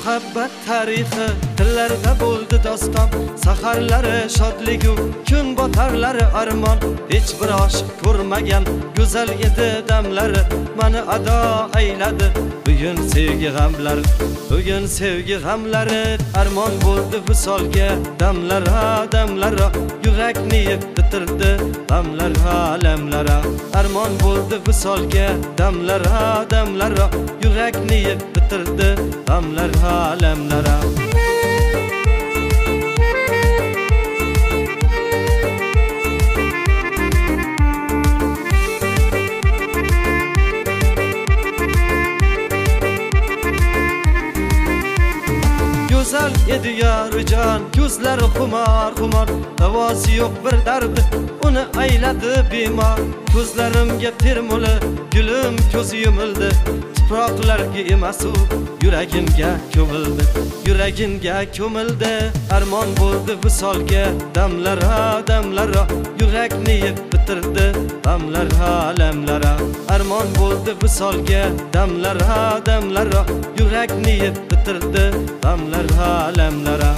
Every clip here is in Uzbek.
muhabbat tarixi tillarda bo'ldi doston, saharlari shodligu kun botarlari armon. Hech bir oshiq ko'rmagan go'zal edi damlari, meni ado ayladi bugun sevgi g'amlari. Bugun sevgi g'amlari armon bo'ldi visolga, damlara damlara yurakni yeb bitirdi g'amlara alamlara. Armon bo'ldi visolga, damlara damlara yurakni yeb bitirdi g'amlara alamlara. Güzel edi yarıcan, gözleri kumar kumar, davası yok bir derdi, onu ayladı bimar. Gözlerimge termuli, gülüm gözü yumuldu, tuproqlarga emasu yuragimga ko'mildi, yuragimga ko'mildi. Armon bo'ldi visolga, damlara damlara yurakni yeb bitirdi g'amlara alamlara. Armon bo'ldi visolga, damlara damlara yurakni yeb bitirdi g'amlara alamlara.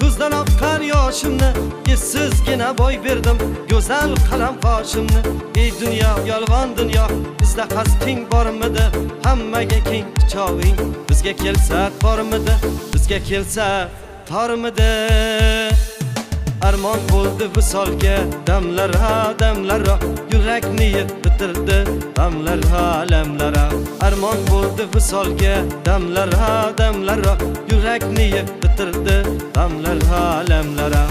Ko'zdan oqqan yoshimni essizgina boy berdim go'zal qalam qoshimni. Ey dunyo, yolg'on dunyo, bizda qasding bormidi? Hammaga keng quchog'ing bizga kelsa tormidi? Bizga kelsa tormidi? Armon bo'ldi visolga, damlara damlara yurakni yeb bitirdi g'amlara alamlara. Armon bo'ldi visolga, damlara damlara yurakni yeb bitirdi g'amlara alamlara.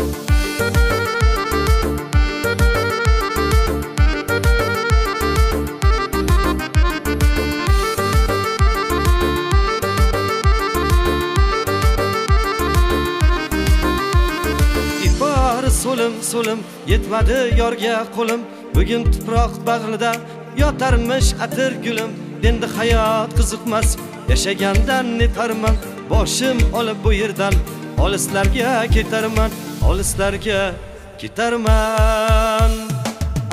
So'lim so'lim yetmadi yorga qo'lim, bugun tuproq bag'rida yotarmish atir gulim. Endi hayot qiziqmas, yashagandan netarman, boshim olib bu yerdan olislarga ketarman, olislarga ketarman.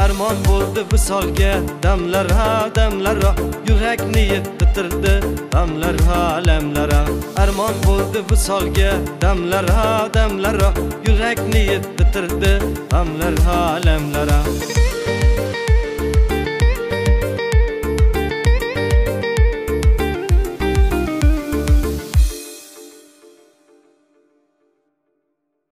Armon bo'ldi visolga, damlara damlara yurakni yeb bitirdi g'amlara alamlara. Armon bo'ldi visolga, damlara damlara yurakni yeb bitirdi g'amlara alamlara.